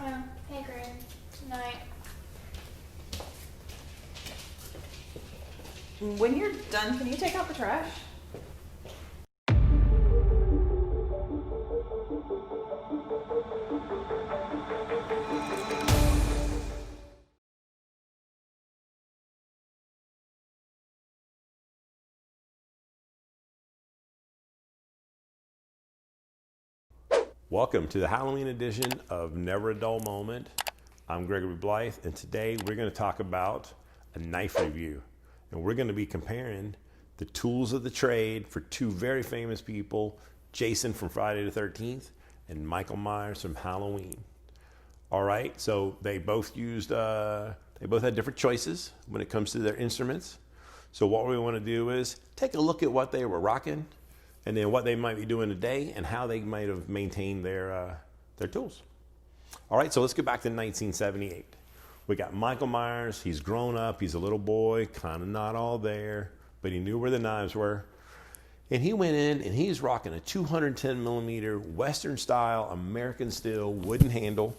Oh, hey Greg. Tonight. When you're done, can you take out the trash? Welcome to the Halloween edition of Never a Dull Moment. I'm Gregory Blythe, and today we're going to talk about a knife review. And we're going to be comparing the tools of the trade for two very famous people, Jason from Friday the 13th and Michael Myers from Halloween. All right, so they both had different choices when it comes to their instruments. So what we want to do is take a look at what they were rocking, and then what they might be doing today and how they might have maintained their tools. All right, so let's get back to 1978. We got Michael Myers. He's grown up. He's a little boy, kind of not all there, but he knew where the knives were. And he went in and he's rocking a 210 millimeter Western style American steel wooden handle.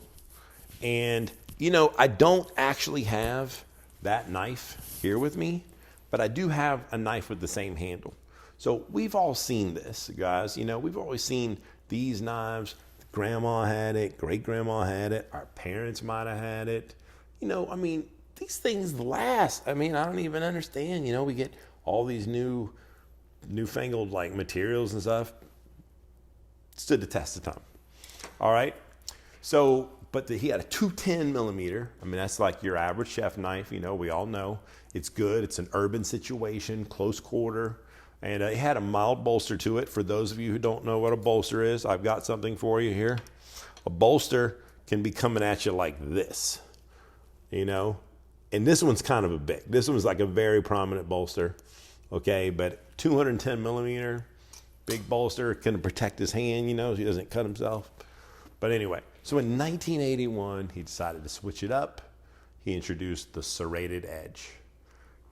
And, you know, I don't actually have that knife here with me, but I do have a knife with the same handle. So we've all seen this, guys. You know, we've always seen these knives. Grandma had it, great-grandma had it, our parents might have had it. You know, I mean, these things last. I mean, I don't even understand. You know, we get all these newfangled like materials and stuff. Stood the test of time. All right. So, but he had a 210 millimeter. I mean, that's like your average chef knife. You know, we all know it's good. It's an urban situation, close quarter. And it had a mild bolster to it. For those of you who don't know what a bolster is, I've got something for you here. A bolster can be coming at you like this, you know. And this one's kind of a big. This one's like a very prominent bolster, okay. But 210 millimeter, big bolster, can protect his hand, you know, so he doesn't cut himself. But anyway, so in 1981, he decided to switch it up. He introduced the serrated edge.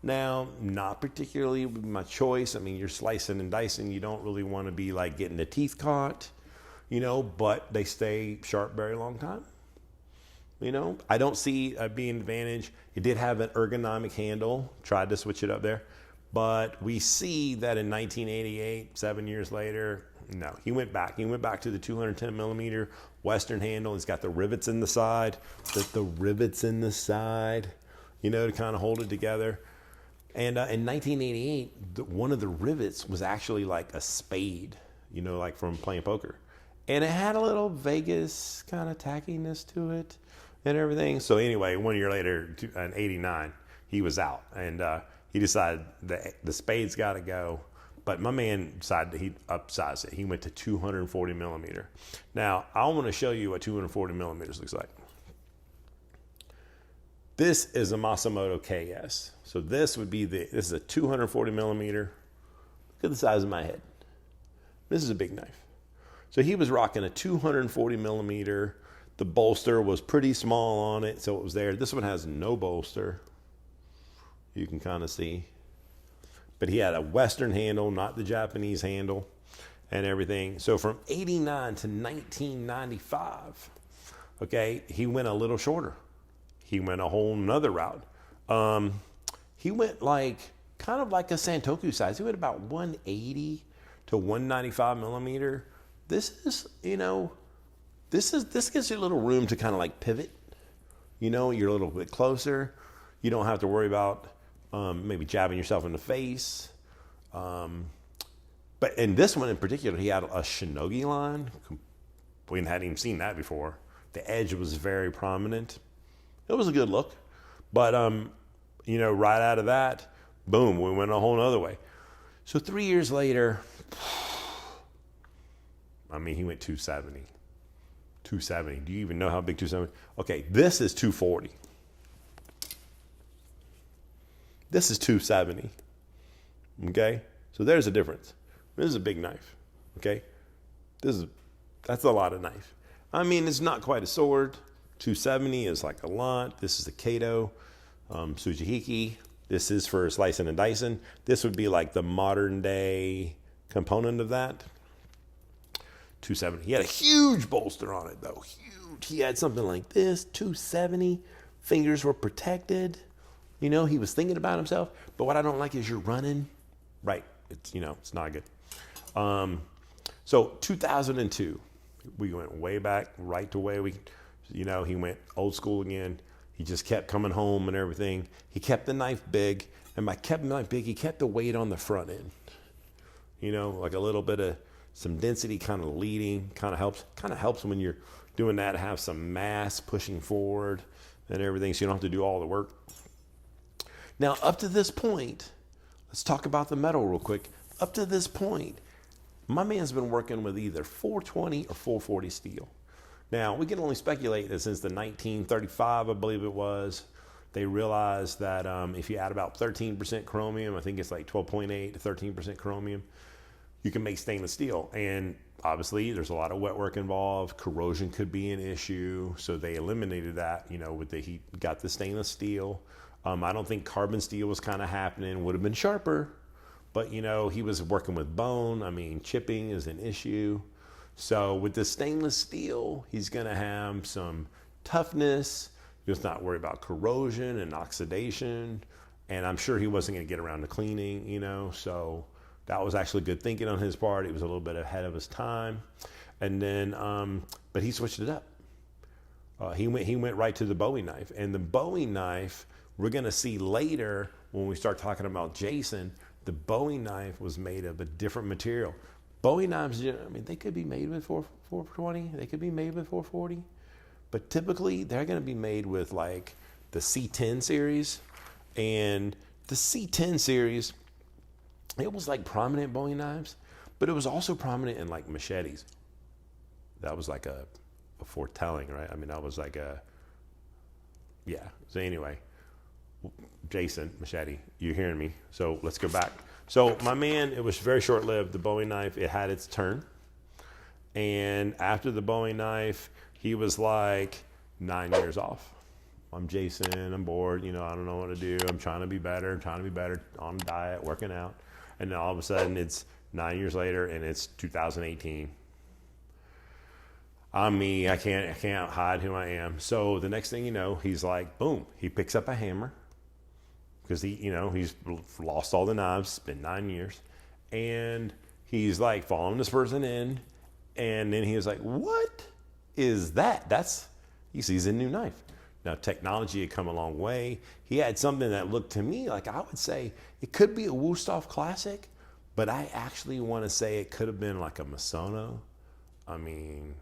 Now, not particularly my choice. I mean, you're slicing and dicing. You don't really want to be like getting the teeth caught, you know, but they stay sharp very long time. You know, I don't see being an advantage. It did have an ergonomic handle. Tried to switch it up there. But we see that in 1988, 7 years later, no, he went back. He went back to the 210 millimeter Western handle. It's got the rivets in the side, the rivets in the side, you know, to kind of hold it together. And in 1988, one of the rivets was actually like a spade, you know, like from playing poker. And it had a little Vegas kind of tackiness to it and everything. So anyway, 1 year later, in 89, he was out. And he decided that the spade's got to go. But my man decided he upsized it. He went to 240 millimeter. Now, I want to show you what 240 millimeters looks like. This is a Masamoto KS. So this is a 240 millimeter. Look at the size of my head. This is a big knife. So he was rocking a 240 millimeter. The bolster was pretty small on it, so it was there. This one has no bolster. You can kind of see. But he had a Western handle, not the Japanese handle, and everything. So from 89 to 1995, okay, he went a little shorter. He went a whole nother route. He went like, kind of like a Santoku size. He went about 180 to 195 millimeter. This is, you know, this gives you a little room to kind of like pivot. You know, you're a little bit closer. You don't have to worry about maybe jabbing yourself in the face. But in this one in particular, he had a shinogi line. We hadn't even seen that before. The edge was very prominent. It was a good look, but, you know, right out of that, boom, we went a whole nother way. So 3 years later, I mean, he went 270. 270. Do you even know how big 270? Okay, this is 240. This is 270. Okay, so there's a difference. This is a big knife. Okay, that's a lot of knife. I mean, it's not quite a sword. 270 is like a lot. This is the Kato, Sujihiki. This is for slicing and dicing. This would be like the modern day component of that. 270. He had a huge bolster on it though, huge. He had something like this, 270. Fingers were protected. You know, he was thinking about himself. But what I don't like is you're running. Right. It's, you know, it's not good. So 2002, we went way back, right to where we, you know, he went old school again. He just kept coming home and everything. He kept the knife big. And by kept the knife big, he kept the weight on the front end. You know, like a little bit of some density kind of leading, kind of helps when you're doing that to have some mass pushing forward and everything, so you don't have to do all the work. Now, up to this point, let's talk about the metal real quick. Up to this point, my man's been working with either 420 or 440 steel. Now, we can only speculate that since the 1935, I believe it was, they realized that if you add about 13% chromium, I think it's like 12.8 to 13% chromium, you can make stainless steel. And obviously, there's a lot of wet work involved. Corrosion could be an issue. So they eliminated that, you know, with the heat, got the stainless steel. I don't think carbon steel was kind of happening. Would have been sharper. But, you know, he was working with bone. I mean, chipping is an issue. So with the stainless steel, he's going to have some toughness. Just not worry about corrosion and oxidation. And I'm sure he wasn't going to get around to cleaning, you know. So that was actually good thinking on his part. He was a little bit ahead of his time. And then, but he switched it up. He went right to the Bowie knife. And the Bowie knife, we're going to see later when we start talking about Jason, the Bowie knife was made of a different material. Bowie knives, I mean, they could be made with 420. They could be made with 440. But typically, they're going to be made with like the C10 series. And the C10 series, it was like prominent Bowie knives, but it was also prominent in like machetes. That was like a foretelling, right? I mean, that was like yeah. So anyway, Jason, machete, you're hearing me. So let's go back. So my man, it was very short-lived. The Bowie knife, it had its turn. And after the Bowie knife, he was like 9 years off. I'm Jason, I'm bored, you know, I don't know what to do. I'm trying to be better, on a diet, working out. And then all of a sudden it's 9 years later and it's 2018. I'm me, I can't hide who I am. So the next thing you know, he's like, boom, he picks up a hammer because he's lost all the knives, it's been 9 years. And he's like following this person in. And then he was like, what is that? He sees a new knife. Now, technology had come a long way. He had something that looked to me like, I would say it could be a Wusthof Classic, but I actually want to say it could have been like a Masamoto. I mean,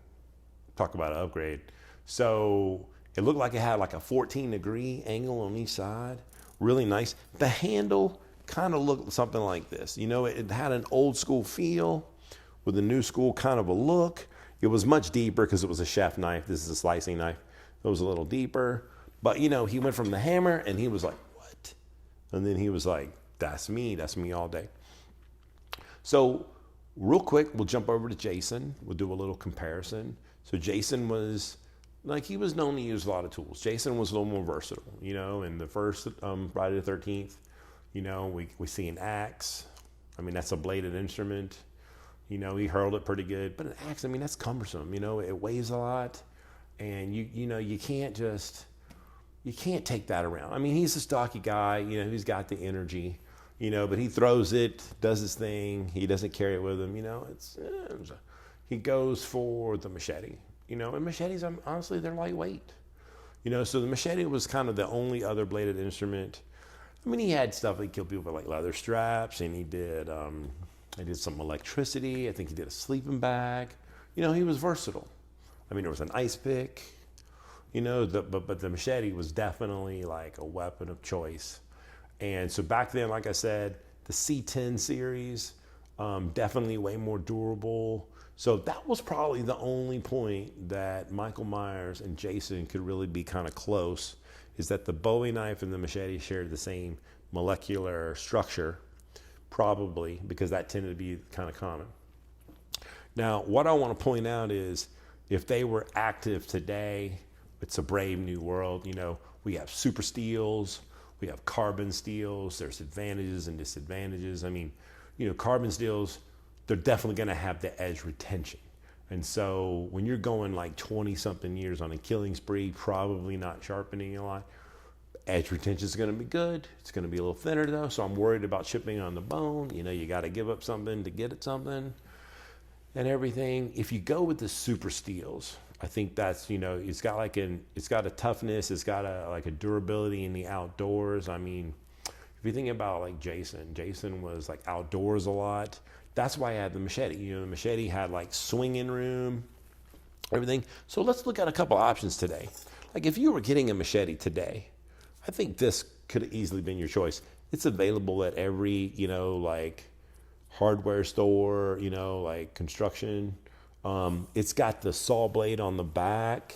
talk about an upgrade. So it looked like it had like a 14-degree angle on each side. Really nice. The handle kind of looked something like this. You know, it had an old school feel with a new school kind of a look. It was much deeper because it was a chef knife. This is a slicing knife. It was a little deeper. But, you know, he went from the hammer and he was like, what? And then he was like, that's me all day. So real quick, we'll jump over to Jason. We'll do a little comparison. So Jason was, like, he was known to use a lot of tools. Jason was a little more versatile, you know. In the first Friday the 13th, you know, we see an axe. I mean, that's a bladed instrument. You know, he hurled it pretty good. But an axe, I mean, that's cumbersome. You know, it weighs a lot. And, you can't take that around. I mean, he's a stocky guy. You know, he's got the energy, you know, but he throws it, does his thing. He doesn't carry it with him, you know. He goes for the machete, you know. And machetes, honestly, they're lightweight. You know, so the machete was kind of the only other bladed instrument. I mean, he had stuff that killed people with like leather straps, and he did some electricity. I think he did a sleeping bag. You know, he was versatile. I mean, there was an ice pick, you know, but the machete was definitely like a weapon of choice. And so back then, like I said, the C10 series, definitely way more durable. So that was probably the only point that Michael Myers and Jason could really be kind of close, is that the Bowie knife and the machete shared the same molecular structure, probably, because that tended to be kind of common. Now, what I want to point out is, if they were active today, it's a brave new world. You know, we have super steels, we have carbon steels, there's advantages and disadvantages. I mean, you know, carbon steels, they're definitely going to have the edge retention. And so when you're going like 20 something years on a killing spree, probably not sharpening a lot, edge retention is going to be good. It's going to be a little thinner though. So I'm worried about chipping on the bone. You know, you got to give up something to get at something and everything. If you go with the super steels, I think that's, you know, it's got a toughness. It's got a durability in the outdoors. I mean, if you think about like Jason was like outdoors a lot. That's why I had the machete. You know, the machete had like swinging room, everything. So let's look at a couple options today. Like if you were getting a machete today, I think this could have easily been your choice. It's available at every, you know, like hardware store, you know, like construction. It's got the saw blade on the back.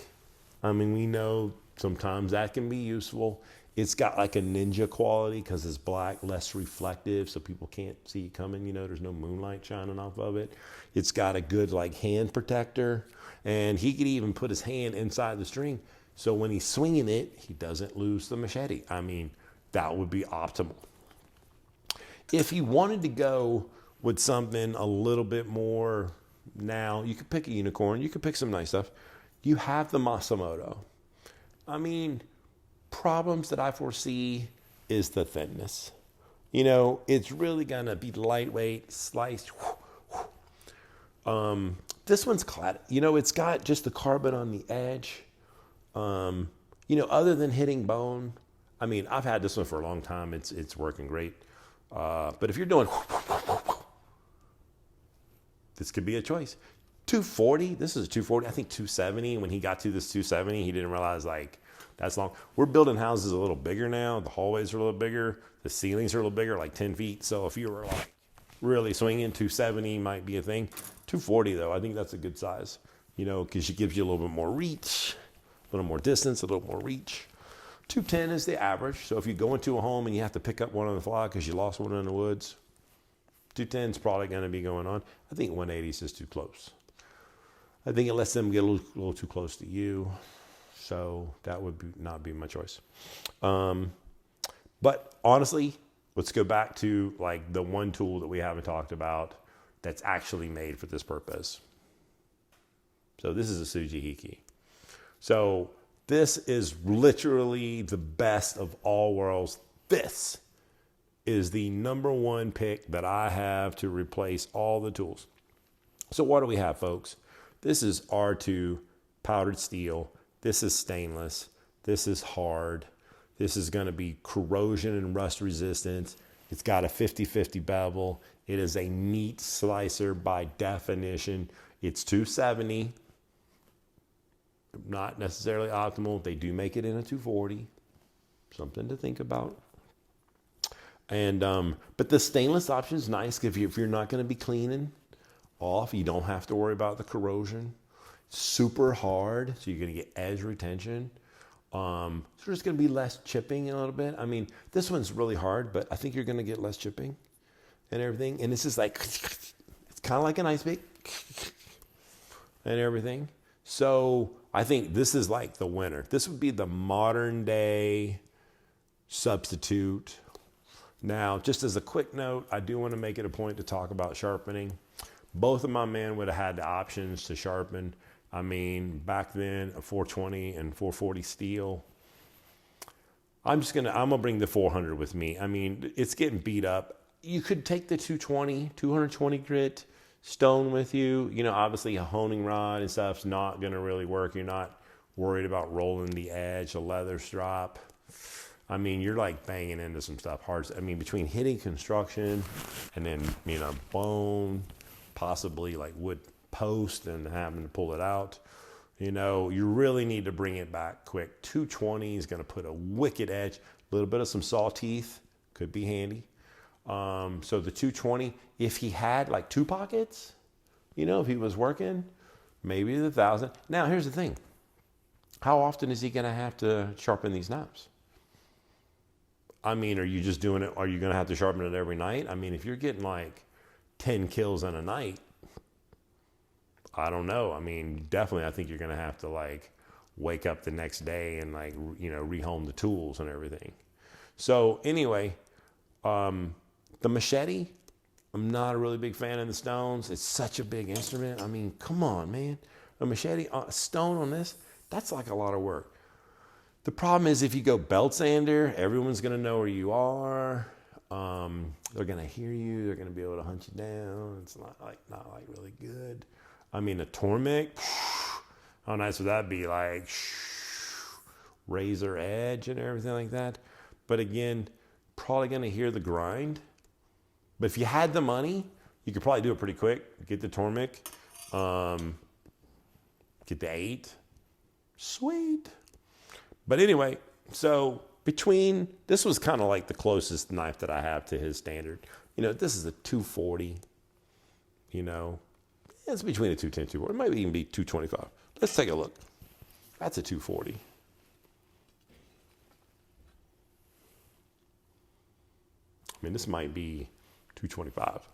I mean, we know sometimes that can be useful. It's got like a ninja quality because it's black, less reflective, so people can't see it coming. You know, there's no moonlight shining off of it. It's got a good like hand protector, and he could even put his hand inside the string, so when he's swinging it, he doesn't lose the machete. I mean, that would be optimal. If you wanted to go with something a little bit more, now you could pick a unicorn. You could pick some nice stuff. You have the Masamoto. I mean, problems that I foresee is the thinness. You know, it's really gonna be lightweight, sliced. This one's clad. You know, it's got just the carbon on the edge. You know, other than hitting bone, I mean, I've had this one for a long time. It's working great. But if you're doing, this could be a choice. 240. This is a 240. I think 270. When he got to this 270, he didn't realize like, that's long. We're building houses a little bigger now. The hallways are a little bigger. The ceilings are a little bigger, like 10 feet. So if you were like really swinging, 270 might be a thing. 240 though, I think that's a good size, you know, because it gives you a little bit more reach, a little more distance, a little more reach. 210 is the average. So if you go into a home and you have to pick up one on the fly because you lost one in the woods, 210 is probably going to be going on. I think 180 is just too close. I think it lets them get a little too close to you. So that would not be my choice. But honestly, let's go back to like the one tool that we haven't talked about that's actually made for this purpose. So this is a Sujihiki. So this is literally the best of all worlds. This is the number one pick that I have to replace all the tools. So what do we have, folks? This is R2 powdered steel. This is stainless. This is hard. This is going to be corrosion and rust resistant. It's got a 50-50 bevel. It is a meat slicer by definition. It's 270. Not necessarily optimal. They do make it in a 240. Something to think about. And but the stainless option is nice if you're not going to be cleaning off. You don't have to worry about the corrosion. Super hard, so you're going to get edge retention. So there's going to be less chipping a little bit. I mean, this one's really hard, but I think you're going to get less chipping and everything. And this is like, it's kind of like an ice pick and everything. So I think this is like the winner. This would be the modern day substitute. Now, just as a quick note, I do want to make it a point to talk about sharpening. Both of my men would have had the options to sharpen. I mean, back then, a 420 and 440 steel. I'm gonna bring the 400 with me. I mean, it's getting beat up. You could take the 220 grit stone with you. You know, obviously a honing rod and stuff's not gonna really work. You're not worried about rolling the edge, a leather strop. I mean, you're like banging into some stuff hard. I mean, between hitting construction and then, you know, bone, possibly like wood post and having to pull it out, you know, you really need to bring it back quick. 220 is going to put a wicked edge, a little bit of some saw teeth could be handy. So the 220, if he had like two pockets, you know, if he was working, maybe the 1000. Now, here's the thing. How often is he going to have to sharpen these knives? I mean, are you just doing it? Are you going to have to sharpen it every night? I mean, if you're getting like 10 kills in a night, I don't know. I mean, definitely, I think you're going to have to like wake up the next day and like, you know, rehome the tools and everything. So anyway, the machete, I'm not a really big fan of the stones. It's such a big instrument. I mean, come on, man. A machete, a stone on this, that's like a lot of work. The problem is if you go belt sander, everyone's gonna know where you are. They're gonna hear you. They're gonna be able to hunt you down. It's not like really good. I mean, a Tormek, how nice would that be? Like razor edge and everything like that. But again, probably gonna hear the grind. But if you had the money, you could probably do it pretty quick. Get the Tormek, get the 8, sweet. But anyway, so this was kind of like the closest knife that I have to his standard. You know, this is a 240, you know, it's between a 210, 240. It might even be 225. Let's take a look. That's a 240. I mean, this might be 225.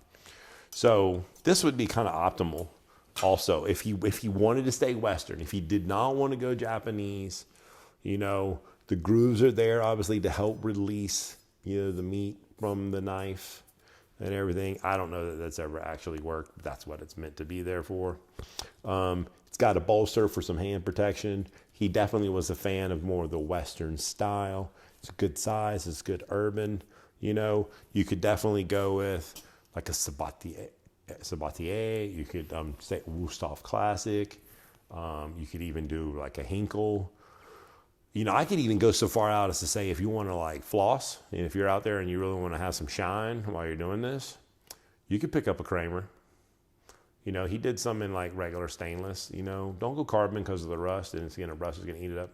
So this would be kind of optimal. Also, if he wanted to stay Western, if he did not want to go Japanese, you know, the grooves are there obviously to help release, you know, the meat from the knife and everything. I don't know that that's ever actually worked, but that's what it's meant to be there for. It's got a bolster for some hand protection. He definitely was a fan of more of the Western style. It's a good size. It's good urban. You know, you could definitely go with like a Sabatier. You could say Wusthof Classic. You could even do like a Henckel. You know, I could even go so far out as to say if you want to like floss, and if you're out there and you really want to have some shine while you're doing this, you could pick up a Kramer. You know, he did some in like regular stainless. You know, don't go carbon because of the rust, and rust is gonna eat it up.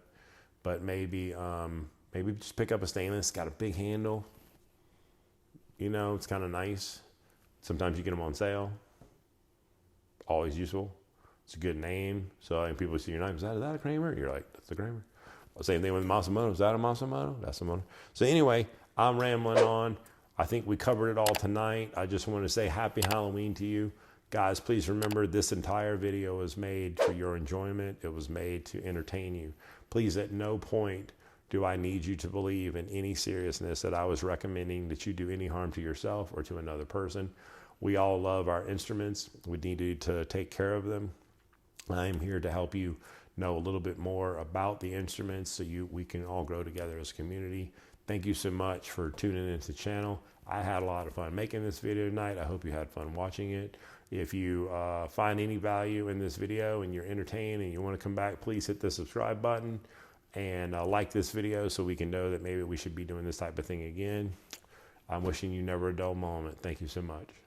But maybe just pick up a stainless. It's got a big handle. You know, it's kind of nice. Sometimes you get them on sale. Always useful. It's a good name. So when people see your name, is that a Kramer? You're like, that's the Kramer. Same thing with Masamoto. Is that a Masamoto? That's a Masamoto. So anyway, I'm rambling on. I think we covered it all tonight. I just want to say happy Halloween to you. Guys, please remember this entire video was made for your enjoyment. It was made to entertain you. Please, at no point do I need you to believe in any seriousness that I was recommending that you do any harm to yourself or to another person. We all love our instruments. We need to take care of them. I am here to help you know a little bit more about the instruments so we can all grow together as a community. Thank you so much for tuning into the channel. I had a lot of fun making this video tonight. I hope you had fun watching it. If you find any value in this video and you're entertained and you want to come back, please hit the subscribe button and like this video so we can know that maybe we should be doing this type of thing again. I'm wishing you never a dull moment. Thank you so much.